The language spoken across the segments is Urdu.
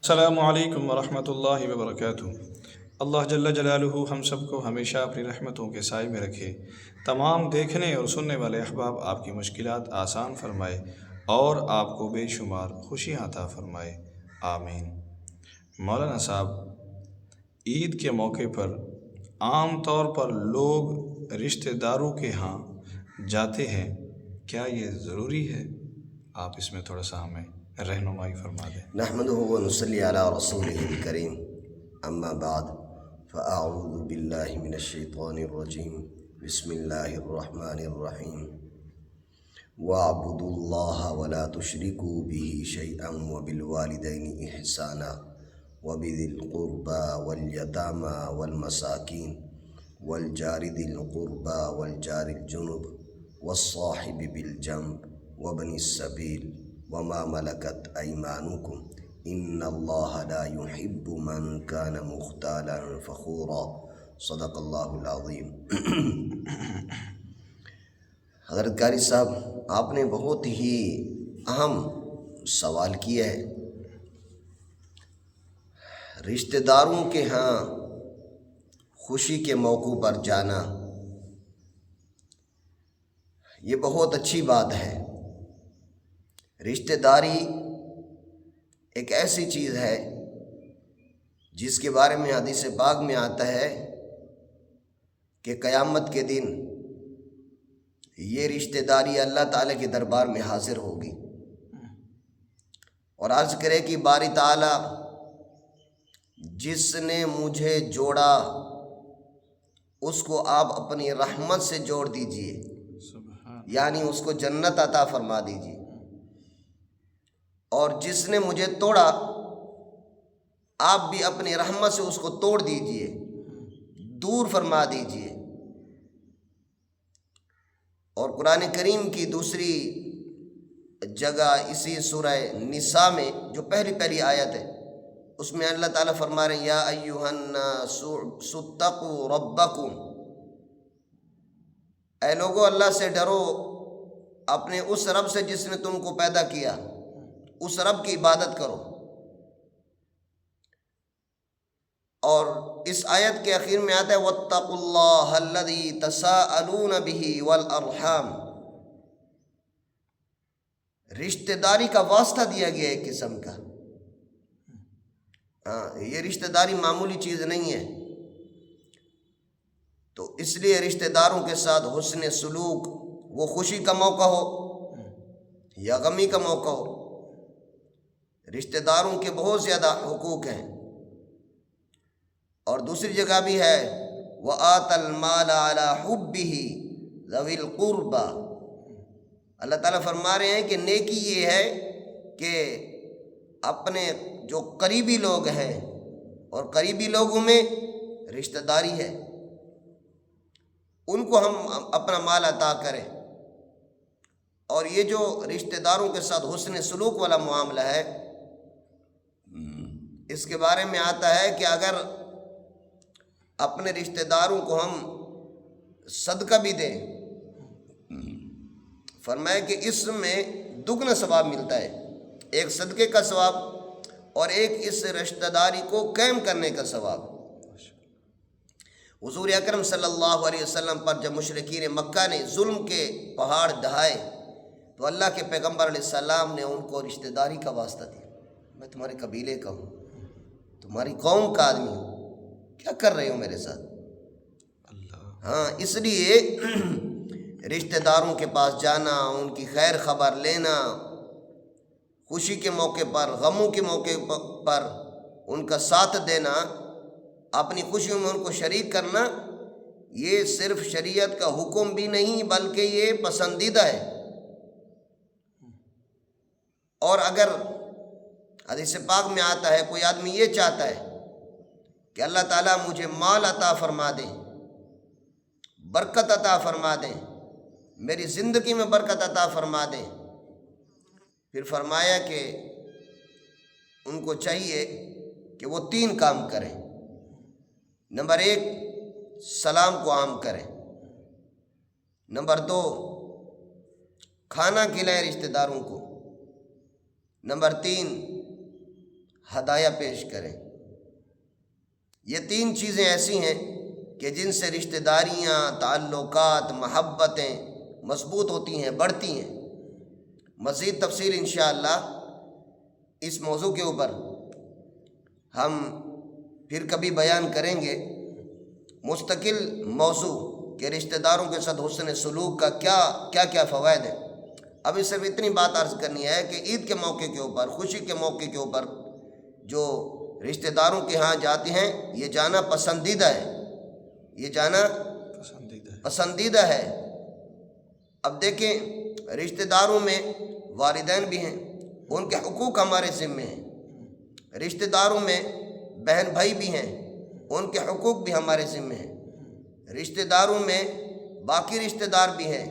السلام علیکم ورحمۃ اللہ وبرکاتہ۔ اللہ جل جلالہ ہم سب کو ہمیشہ اپنی رحمتوں کے سائے میں رکھے، تمام دیکھنے اور سننے والے احباب آپ کی مشکلات آسان فرمائے اور آپ کو بے شمار خوشیاں عطا فرمائے، آمین۔ مولانا صاحب، عید کے موقع پر عام طور پر لوگ رشتہ داروں کے ہاں جاتے ہیں، کیا یہ ضروری ہے؟ آپ اس میں تھوڑا سا ہمیں رہنمائی فرما دیں۔ نحمده ونصلي على رسوله الكريم اما بعد فاعوذ بالله من الشيطان الرجيم بسم الله الرحمن الرحيم واعبدوا الله ولا تشركوا به شيئا وبالوالدين احسانا وبذي القربى واليتامى والمساكين والجار ذي القربى والجار الجنب والصاحب بالجنب وابن السبيل وما ملكت أيمانكم إن الله لا يحب من كان مختالا فخورا صدق اللہ العظیم۔ حضرت قاری صاحب، آپ نے بہت ہی اہم سوال کیا ہے۔ رشتہ داروں کے ہاں خوشی کے موقع پر جانا یہ بہت اچھی بات ہے۔ رشتہ داری ایک ایسی چیز ہے جس کے بارے میں حدیث پاک میں آتا ہے کہ قیامت کے دن یہ رشتہ داری اللہ تعالیٰ کے دربار میں حاضر ہوگی اور عرض کرے کہ باری تعالیٰ، جس نے مجھے جوڑا اس کو آپ اپنی رحمت سے جوڑ دیجئے، یعنی اس کو جنت عطا فرما دیجئے، اور جس نے مجھے توڑا آپ بھی اپنی رحمت سے اس کو توڑ دیجئے، دور فرما دیجئے۔ اور قرآن کریم کی دوسری جگہ اسی سورہ نساء میں جو پہلی آیت ہے، اس میں اللہ تعالیٰ فرما رہے ہیں یا ایھا الناس اتقوا ربکم، اے لوگو اللہ سے ڈرو، اپنے اس رب سے جس نے تم کو پیدا کیا، اس رب کی عبادت کرو۔ اور اس آیت کے اخیر میں آتا ہے واتقوا اللہ الذی تساءلون بہ والارحام، رشتہ داری کا واسطہ دیا گیا ایک قسم کا۔ یہ رشتہ داری معمولی چیز نہیں ہے، تو اس لیے رشتہ داروں کے ساتھ حسن سلوک، وہ خوشی کا موقع ہو یا غمی کا موقع ہو، رشتہ داروں کے بہت زیادہ حقوق ہیں۔ اور دوسری جگہ بھی ہے وَآتَ الْمَالَ عَلَى حُبِّهِ ذَوِي الْقُرْبَى، اللہ تعالیٰ فرما رہے ہیں کہ نیکی یہ ہے کہ اپنے جو قریبی لوگ ہیں، اور قریبی لوگوں میں رشتہ داری ہے، ان کو ہم اپنا مال عطا کریں۔ اور یہ جو رشتہ داروں کے ساتھ حسن سلوک والا معاملہ ہے، اس کے بارے میں آتا ہے کہ اگر اپنے رشتہ داروں کو ہم صدقہ بھی دیں، فرمایا کہ اس میں دگنا ثواب ملتا ہے، ایک صدقے کا ثواب اور ایک اس رشتہ داری کو قائم کرنے کا ثواب۔ حضور اکرم صلی اللہ علیہ وسلم پر جب مشرکین مکہ نے ظلم کے پہاڑ ڈھائے تو اللہ کے پیغمبر علیہ السلام نے ان کو رشتہ داری کا واسطہ دیا، میں تمہارے قبیلے کا ہوں، تمہاری قوم کا آدمی ہوں، کیا کر رہے ہو میرے ساتھ؟ ہاں، اس لیے رشتہ داروں کے پاس جانا، ان کی خیر خبر لینا، خوشی کے موقع پر، غموں کے موقع پر ان کا ساتھ دینا، اپنی خوشیوں میں ان کو شریک کرنا، یہ صرف شریعت کا حکم بھی نہیں بلکہ یہ پسندیدہ ہے۔ اور اگر حدیث پاک میں آتا ہے کوئی آدمی یہ چاہتا ہے کہ اللہ تعالیٰ مجھے مال عطا فرما دے، برکت عطا فرما دے، میری زندگی میں برکت عطا فرما دے، پھر فرمایا کہ ان کو چاہیے کہ وہ 3 کام کریں۔ نمبر 1، سلام کو عام کریں۔ نمبر 2، کھانا کھلائیں رشتہ داروں کو۔ نمبر 3، ہدایہ پیش کریں۔ یہ 3 چیزیں ایسی ہیں کہ جن سے رشتہ داریاں، تعلقات، محبتیں مضبوط ہوتی ہیں، بڑھتی ہیں۔ مزید تفصیل انشاءاللہ اس موضوع کے اوپر ہم پھر کبھی بیان کریں گے، مستقل موضوع کہ رشتہ داروں کے ساتھ حسن سلوک کا کیا کیا فوائد ہیں۔ ابھی صرف اتنی بات عرض کرنی ہے کہ عید کے موقع کے اوپر، خوشی کے موقع کے اوپر جو رشتہ داروں کے ہاں جاتے ہیں، یہ جانا پسندیدہ ہے، یہ جانا پسندیدہ ہے۔ اب دیکھیں، رشتہ داروں میں والدین بھی ہیں، ان کے حقوق ہمارے ذمے ہیں۔ رشتہ داروں میں بہن بھائی بھی ہیں، ان کے حقوق بھی ہمارے ذمے ہیں۔ رشتہ داروں میں باقی رشتہ دار بھی ہیں،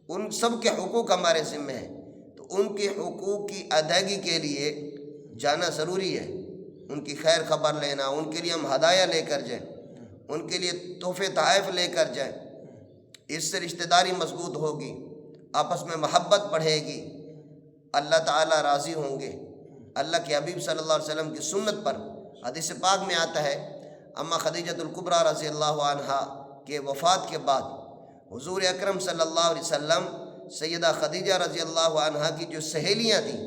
ان سب کے حقوق ہمارے ذمے ہیں۔ تو ان کے حقوق کی ادائیگی کے لیے جانا ضروری ہے، ان کی خیر خبر لینا، ان کے لیے ہم ہدایہ لے کر جائیں، ان کے لیے تحفے تحائف لے کر جائیں۔ اس سے رشتہ داری مضبوط ہوگی، آپس میں محبت بڑھے گی، اللہ تعالیٰ راضی ہوں گے۔ اللہ کے حبیب صلی اللہ علیہ وسلم کی سنت پر حدیث پاک میں آتا ہے، اما خدیجۃ الکبریٰ رضی اللہ عنہا کے وفات کے بعد حضور اکرم صلی اللہ علیہ وسلم سیدہ خدیجہ رضی اللہ عنہا کی جو سہیلیاں تھیں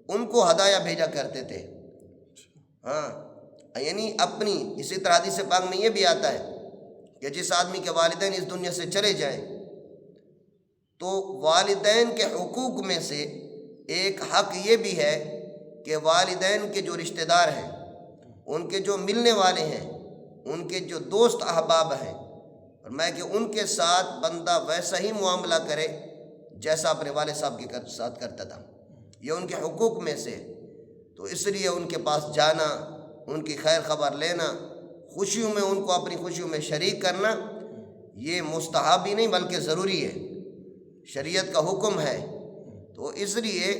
ان کو ہدایہ بھیجا کرتے تھے۔ یعنی اپنی، اسی طرح حدیث پاک میں یہ بھی آتا ہے کہ جس آدمی کے والدین اس دنیا سے چلے جائیں تو والدین کے حقوق میں سے ایک حق یہ بھی ہے کہ والدین کے جو رشتہ دار ہیں، ان کے جو ملنے والے ہیں، ان کے جو دوست احباب ہیں، اور میں کہ ان کے ساتھ بندہ ویسا ہی معاملہ کرے جیسا اپنے والد صاحب کے ساتھ کرتا تھا۔ یہ ان کے حقوق میں سے، تو اس لیے ان کے پاس جانا، ان کی خیر خبر لینا، خوشیوں میں ان کو اپنی خوشیوں میں شریک کرنا، یہ مستحب ہی نہیں بلکہ ضروری ہے، شریعت کا حکم ہے۔ تو اس لیے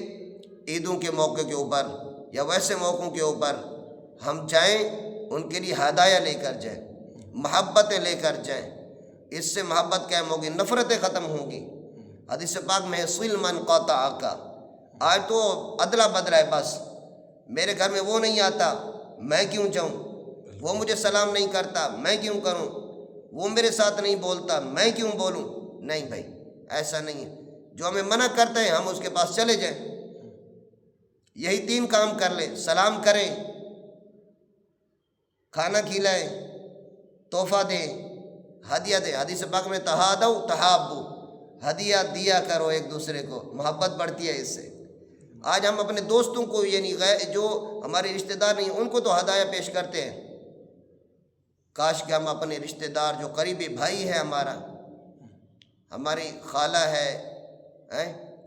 عیدوں کے موقع کے اوپر یا ویسے موقعوں کے اوپر ہم جائیں، ان کے لیے ہدایہ لے کر جائیں، محبتیں لے کر جائیں۔ اس سے محبت قائم ہوگی، نفرتیں ختم ہوں گی۔ حدیث پاک میں ہے صل من قطعک، آج تو ادلا بدلا ہے، بس میرے گھر میں وہ نہیں آتا میں کیوں جاؤں، وہ مجھے سلام نہیں کرتا میں کیوں کروں، وہ میرے ساتھ نہیں بولتا میں کیوں بولوں۔ نہیں بھائی، ایسا نہیں ہے۔ جو ہمیں منع کرتا ہے ہم اس کے پاس چلے جائیں، یہی 3 کام کر لیں، سلام کریں، کھانا کھلائیں، تحفہ دیں، ہدیہ دیں۔ حدیث پاک میں تہادو تحابو، ہدیہ دیا کرو ایک دوسرے کو، محبت بڑھتی ہے اس سے۔ آج ہم اپنے دوستوں کو، یعنی جو ہمارے رشتہ دار نہیں ان کو تو ہدایہ پیش کرتے ہیں۔ کاش کہ ہم اپنے رشتہ دار جو قریبی بھائی ہے ہمارا، ہماری خالہ ہے،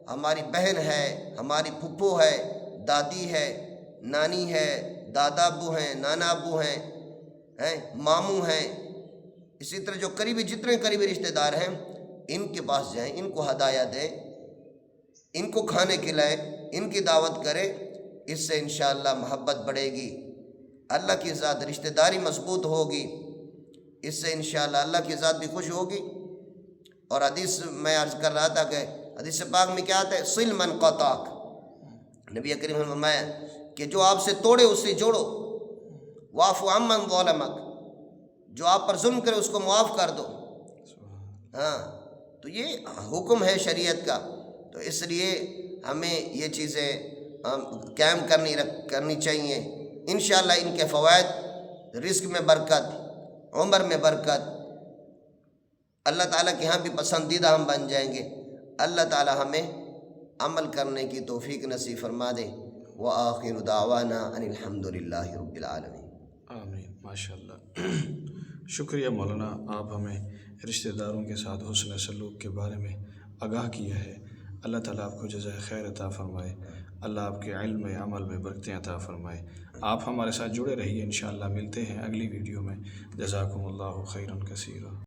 ہماری بہن ہے، ہماری پھپھو ہے، دادی ہے، نانی ہے، دادا ابو ہیں، نانا ابو ہیں، ماموں ہیں، اسی طرح جو قریبی جتنے قریبی رشتہ دار ہیں ان کے پاس جائیں، ان کو ہدایہ دیں، ان کو کھانے کھلائیں، ان کی دعوت کریں۔ اس سے انشاءاللہ محبت بڑھے گی، اللہ کی ذات رشتہ داری مضبوط ہوگی، اس سے انشاءاللہ اللہ کی ذات بھی خوش ہوگی۔ اور حدیث میں عرض کر رہا تھا کہ حدیث پاک میں کیا آتا ہے، صل من قطعک، نبی کریم نے فرمایا کہ جو آپ سے توڑے اس سے جوڑو، واعف عمن ظلمک، جو آپ پر ظلم کرے اس کو معاف کر دو۔ تو یہ حکم ہے شریعت کا، تو اس لیے ہمیں یہ چیزیں قائم کرنی چاہیے۔ انشاءاللہ ان کے فوائد، رزق میں برکت، عمر میں برکت، اللہ تعالیٰ کے ہاں بھی پسندیدہ ہم بن جائیں گے۔ اللہ تعالیٰ ہمیں عمل کرنے کی توفیق نصیب فرما دے۔ وآخر دعوانا ان الحمد للہ رب العالمین۔ آمین، ماشاءاللہ۔ شکریہ مولانا، آپ ہمیں رشتہ داروں کے ساتھ حسن سلوک کے بارے میں آگاہ کیا ہے۔ اللہ تعالیٰ آپ کو جزائے خیر عطا فرمائے، اللہ آپ کے علم میں عمل میں برکتیں عطا فرمائے۔ آپ ہمارے ساتھ جڑے رہیے، انشاءاللہ ملتے ہیں اگلی ویڈیو میں۔ جزاکم اللہ خیرا کثیرا۔